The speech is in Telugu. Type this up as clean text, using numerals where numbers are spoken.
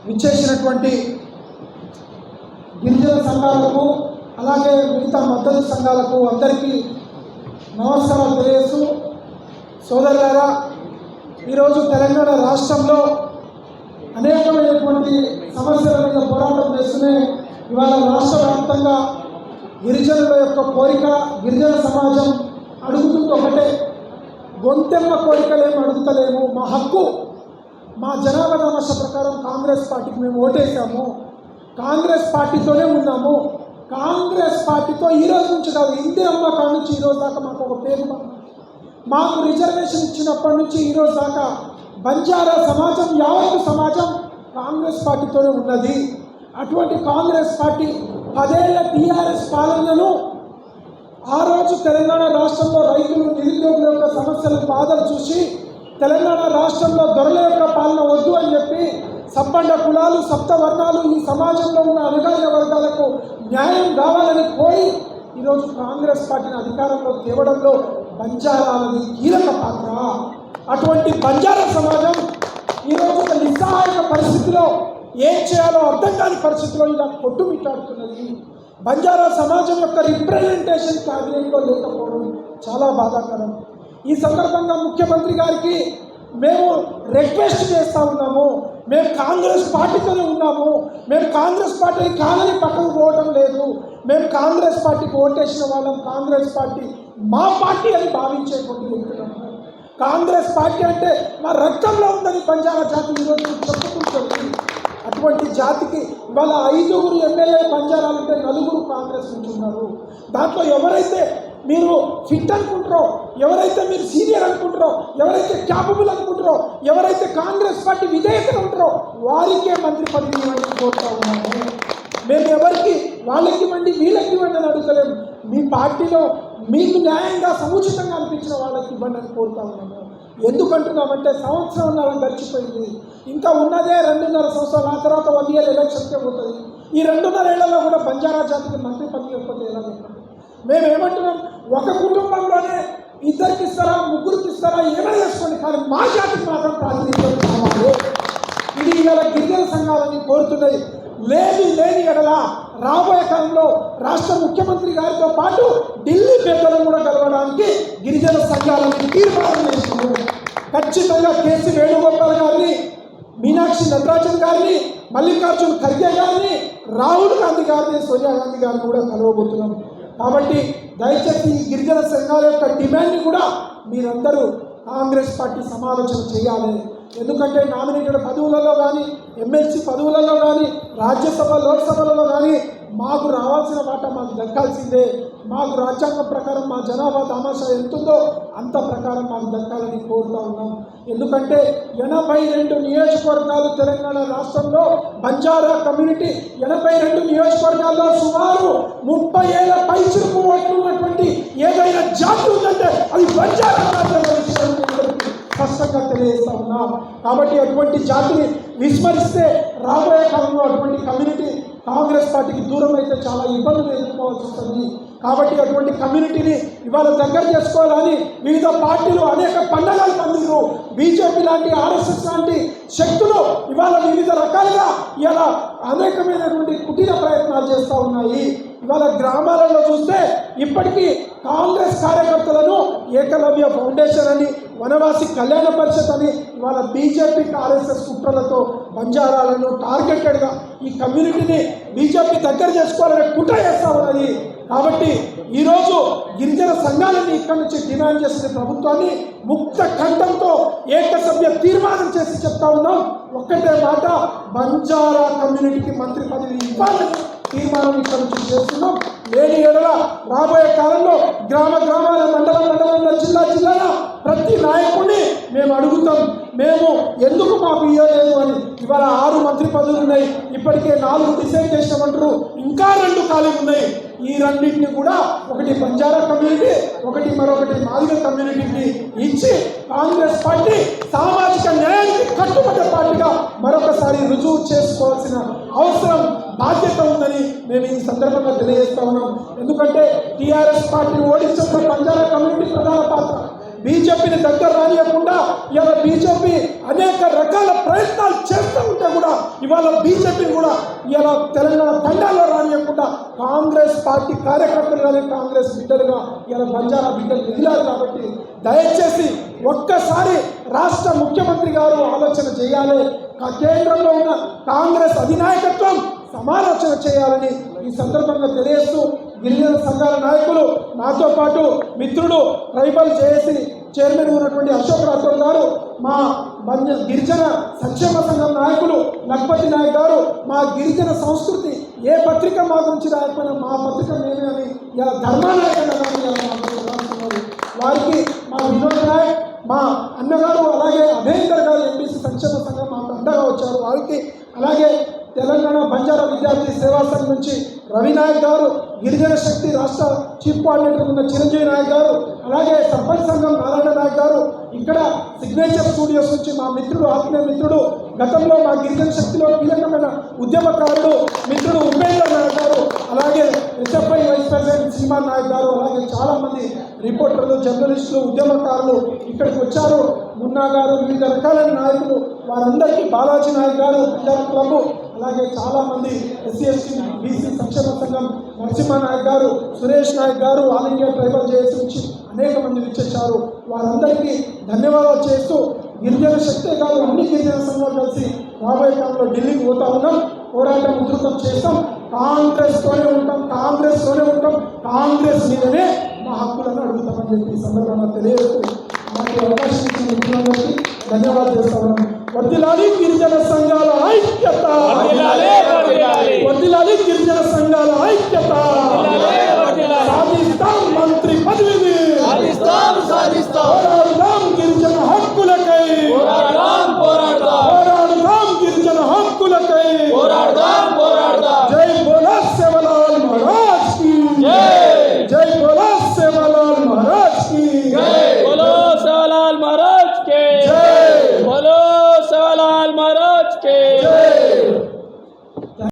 విచ్చేసినటువంటి గిరిజన సంఘాలకు అలాగే మిగతా మద్దతు సంఘాలకు అందరికీ నమస్కారాలు తెలియజేస్తూ, సోదరులారా, ఈరోజు తెలంగాణ రాష్ట్రంలో అనేకమైనటువంటి సమస్యల మీద పోరాటం చేస్తూనే ఇవాళ రాష్ట్ర వ్యాప్తంగా గిరిజనుల యొక్క కోరిక, గిరిజన సమాజం అడుగుతుంది ఒకటే, గొంతెమ్మ కోరికలేమి అడుగుతలేము, మా హక్కు, మా జనాభా సమస్య ప్రకారం కాంగ్రెస్ పార్టీకి మేము ఓటేసాము, కాంగ్రెస్ పార్టీతోనే ఉన్నాము, కాంగ్రెస్ పార్టీతో ఈరోజు నుంచి కాదు, ఇందిరమ్మ కాడ నుంచి ఈరోజు దాకా మాకు ఒక పేరు, మాకు రిజర్వేషన్ ఇచ్చినప్పటి నుంచి ఈరోజు దాకా బంజారా సమాజం, యావత్తు సమాజం కాంగ్రెస్ పార్టీతోనే ఉన్నది. అటువంటి కాంగ్రెస్ పార్టీ 10 ఏళ్ల టీఆర్ఎస్ పాలనను ఆ రోజు తెలంగాణ రాష్ట్రంలో రైతులు, నిరుద్యోగుల యొక్క సమస్యలు, బాధలు చూసి తెలంగాణ రాష్ట్రంలో దొరల యొక్క పాలన వద్దు అని చెప్పి సబ్బండ కులాలు, సప్తవర్ణాలు, ఈ సమాజంలో ఉన్న అణగారిన వర్గాలకు న్యాయం కావాలని పోయి ఈరోజు కాంగ్రెస్ పార్టీని అధికారంలో తేవడంలో బంజారాలది కీలక పాత్ర. అటువంటి బంజారా సమాజం ఈరోజు ఒక నిస్సహాయక పరిస్థితిలో ఏం చేయాలో అర్థం కాని పరిస్థితిలో ఇలా కొట్టుమిట్టాడుతున్నది. బంజారా సమాజం యొక్క రిప్రజెంటేషన్ క్యాబినెట్లో లేకపోవడం చాలా బాధాకరం. ఈ సందర్భంగా ముఖ్యమంత్రి గారికి మేము రిక్వెస్ట్ చేస్తూ ఉన్నాము, మేము కాంగ్రెస్ పార్టీతోనే ఉన్నాము, మేము కాంగ్రెస్ పార్టీ కాదని పక్కకు పోవడం లేదు, మేము కాంగ్రెస్ పార్టీకి ఓటేసిన వాళ్ళం, కాంగ్రెస్ పార్టీ మా పార్టీ అని భావించేటువంటి వ్యక్తులము. కాంగ్రెస్ పార్టీ అంటే మా రక్తంలో ఉందని బంజారా జాతి ఈరోజు చెప్పుకుంటుంది. అటువంటి జాతికి ఇవాళ 5 ఎమ్మెల్యే బంజారాలు ఉంటే 4 కాంగ్రెస్ నుంచి ఉన్నారు. దాంట్లో ఎవరైతే మీరు ఫిట్ అనుకుంటారో, ఎవరైతే మీరు సీనియర్ అనుకుంటారో, ఎవరైతే క్యాపబుల్ అనుకుంటారో, ఎవరైతే కాంగ్రెస్ పార్టీ విధేయతలు ఉంటారో వారికే మంత్రి పదవి ఇవ్వడానికి కోరుతా ఉన్నాము. మేము ఎవరికి వాళ్ళకి ఇవ్వండి, వీళ్ళకి ఇవ్వండి అని అడుగుతలేము. మీ పార్టీలో మీకు న్యాయంగా సముచితంగా అనిపించిన వాళ్ళకి ఇవ్వండి అని కోరుతా ఉన్నాము. ఎందుకంటున్నామంటే సంవత్సరం గడిచిపోయింది, ఇంకా ఉన్నదే 2.5 సంవత్సరాలు, ఆ తర్వాత 1 ఇయర్ ఎలక్షన్కే పోతుంది. ఈ 2.5 ఏళ్లలో కూడా బంజారా జాతికి మంత్రి పదవి ఇవ్వకపోతే ఎలా చెప్పండి? మేము ఏమంటున్నాం, ఒక కుటుంబంలోనే 2కి ఇస్తారా, 3కి ఇస్తారా, ఏమైనా చేసుకోండి, కానీ మా జాతికి మాత్రం ప్రాతినిధ్యం కావాలి. ఇది ఇవాళ గిరిజన సంఘాలని కోరుతున్నది. లేని ఎడల రాబోయే కాలంలో రాష్ట్ర ముఖ్యమంత్రి గారితో పాటు ఢిల్లీ పెద్దలను కూడా కలవడానికి గిరిజన సంఘాలని తీర్మానం చేస్తున్నారు. ఖచ్చితంగా కేసీ వేణుగోపాల్ గారిని, మీనాక్షి నటరాజన్ గారిని, మల్లికార్జున్ ఖర్గే గారిని, రాహుల్ గాంధీ గారిని, సోనియా గాంధీ గారిని కూడా కలవబోతున్నాం. కాబట్టి దయచేసి ఈ గిరిజన సంఘాల యొక్క డిమాండ్ని కూడా మీరందరూ కాంగ్రెస్ పార్టీ సమాలోచన చేయాలి. ఎందుకంటే నామినేటెడ్ పదవులలో కానీ, ఎమ్మెల్సీ పదవులలో కానీ, రాజ్యసభ, లోక్సభలలో కానీ మాకు రావాల్సిన వాటా మాకు దక్కాల్సిందే. మాకు రాజ్యాంగం ప్రకారం మా జనాభా తమాషా ఎంతుందో అంత ప్రకారం మాకు దక్కాలని కోరుతూ ఉన్నాం. ఎందుకంటే 82 నియోజకవర్గాలు తెలంగాణ రాష్ట్రంలో బంజారా కమ్యూనిటీ, 82 నియోజకవర్గాల్లో సుమారు 30 ఏళ్ల పైచిరుకు ఓట్లు ఉన్నటువంటి ఏదైనా జాతి ఉందంటే అది బంజారా స్పష్టంగా తెలియజేస్తా ఉన్నాం. కాబట్టి అటువంటి జాతిని విస్మరిస్తే రాబోయే కాలంలో అటువంటి కమ్యూనిటీ కాంగ్రెస్ పార్టీకి దూరం అయితే చాలా ఇబ్బందులు ఎదుర్కోవాల్సి వస్తుంది. కాబట్టి అటువంటి కమ్యూనిటీని ఇవాళ దగ్గర చేసుకోవాలని వివిధ పార్టీలు అనేక పండగలు పందిరు. బీజేపీ లాంటి, ఆర్ఎస్ఎస్ లాంటి శక్తులు ఇవాళ వివిధ రకాలుగా ఇలా అనేకమైనటువంటి కుటీర ప్రయత్నాలు చేస్తూ ఉన్నాయి. ఇవాళ గ్రామాలలో చూస్తే ఇప్పటికీ కాంగ్రెస్ కార్యకర్తలను ఏకలవ్య ఫౌండేషన్ అని, వనవాసి కళ్యాణ పరిషత్ అని ఇవాళ బీజేపీ, ఆర్ఎస్ఎస్ కుట్రలతో బంజారాలను టార్గెటెడ్గా ఈ కమ్యూనిటీని బీజేపీ దగ్గర చేసుకోవాలని కుట్ర చేస్తూ ఉన్నది. కాబట్టి ఈరోజు గిరిజన సంఘాలని ఇక్కడి నుంచి డిమాండ్ చేసిన ప్రభుత్వాన్ని ముక్త కంఠంతో ఏకసభ్య తీర్మానం చేసి చెప్తా ఉన్నాం. ఒక్కటే మాట, బంజారా కమ్యూనిటీకి మంత్రి పదవి ఇవ్వాలని తీర్మానం ఇక్కడ నుంచి చేస్తున్నాం. లేని ఎడల రాబోయే కాలంలో గ్రామాల, మండలంలో, జిల్లాల ప్రతి నాయకుడిని మేము అడుగుతాం, మేము ఎందుకు మాకు ఇవ్వలేదు అని. ఇవాళ 6 మంత్రి పదవులు ఉన్నాయి, ఇప్పటికే 4 డిసైడ్ చేసినామంటారు, ఇంకా 2 ఖాళీ ఉన్నాయి. ఈ రెండింటిని కూడా ఒకటి బంజారా కమ్యూనిటీ, మరొకటి మాదిగ కమ్యూనిటీకి ఇచ్చి కాంగ్రెస్ పార్టీ సామాజిక న్యాయానికి కట్టుబడ్డ పార్టీగా మరొకసారి రుజువు చేసుకోవాల్సిన అవసరం, బాధ్యత ఉందని మేము ఈ సందర్భంగా తెలియజేస్తా ఉన్నాం. ఎందుకంటే టీఆర్ఎస్ పార్టీని ఓడించడం బంజారా కమ్యూనిటీ ప్రధాన పాత్ర. బీజేపీని దగ్గర రానియకుండా ఇలా బీజేపీ ఇవాళ బీజేపీని కూడా ఇవాళ తెలంగాణ తండాల్లో రానియకుండా కాంగ్రెస్ పార్టీ కార్యకర్తలుగానే కాంగ్రెస్ బిడ్డలుగా ఇవాళ బంజారా బిడ్డలు మిగిలారు. కాబట్టి దయచేసి ఒక్కసారి రాష్ట్ర ముఖ్యమంత్రి గారు ఆలోచన చేయాలి, కేంద్రంలో ఉన్న కాంగ్రెస్ అధినాయకత్వం సమాలోచన చేయాలని ఈ సందర్భంగా తెలియజేస్తూ గిరిజన సంఘాల నాయకులు, నాతో పాటు మిత్రుడు ట్రైబల్ జేఏసీ చైర్మన్ ఉన్నటువంటి అశోక్ రాథోడ్ గారు, మా గిరిజన సంక్షేమ సంఘం నాయకులు లక్పతి నాయక్ గారు, మా గిరిజన సంస్కృతి ఏ పత్రిక మా గురించి రాకపోయినా మా పత్రిక మేమే అని ఇలా ధర్మానాయకులు వారికి మా వినోద్ నాయక్, మా అన్నగారు, అలాగే అభేందర్ గారు ఎంపీసీ సంక్షేమ సంఘం మాకు అండగా వచ్చారు వారికి, అలాగే తెలంగాణ బంజారా విద్యార్థి సేవా సంఘం నుంచి రవి నాయక్ గారు, గిరిజన శక్తి రాష్ట్ర చీఫ్ కోఆర్డినేటర్ ఉన్న చిరంజీవి నాయక్ గారు, అలాగే సర్పంచ్ సంఘం నారాయణ నాయక్ గారు, ఇక్కడ సిగ్నేచర్ స్టూడియోస్ నుంచి మా మిత్రుడు, ఆత్మీయ మిత్రుడు, గతంలో మా గిరిజన శక్తిలో కీలకమైన ఉద్యమకారుడు మిత్రుడు ఉపేంద్ర నాయక్ గారు, అలాగే SFI vice president Shriman Nayak గారు, అలాగే చాలామంది రిపోర్టర్లు, జర్నలిస్టులు, ఉద్యమకారులు ఇక్కడికి వచ్చారు. మున్నా గారు, వివిధ రకాలైన నాయకులు, వారందరికీ బాలాజీ నాయక్ గారు పంజాబ్ క్లబ్, అలాగే చాలామంది ఎస్సీ ఎస్టీ బీసీ సంక్షేమ సంఘం నరసింహ నాయక్ గారు, సురేష్ నాయక్ గారు, ఆల్ ఇండియా ట్రైబల్ జేఏసీ నుంచి అనేక మంది విచ్చేశారు. వారందరికీ ధన్యవాదాలు చేస్తూ గిరిజన శక్తే కాదు అన్ని గిరిజన సంఘాలు కలిసి రాబోయే కాలంలో ఢిల్లీకి పోతా ఉన్నాం, పోరాటం ఉధృతం చేస్తాం, కాంగ్రెస్తోనే ఉంటాం, కాంగ్రెస్ మీదనే మా హక్కులను అడుగుతామని చెప్పి సందర్భంగా తెలియజేస్తూ మాకు అవకాశం ఇచ్చిన మిత్రులందరికీ ధన్యవాదాలు చేస్తా ఉన్నాం. వర్ధిల్లాలి గిరిజన సంఘాల ఐక్యత, వర్ధిల్లాలి గిరిజన సంఘాల ఐక్యత.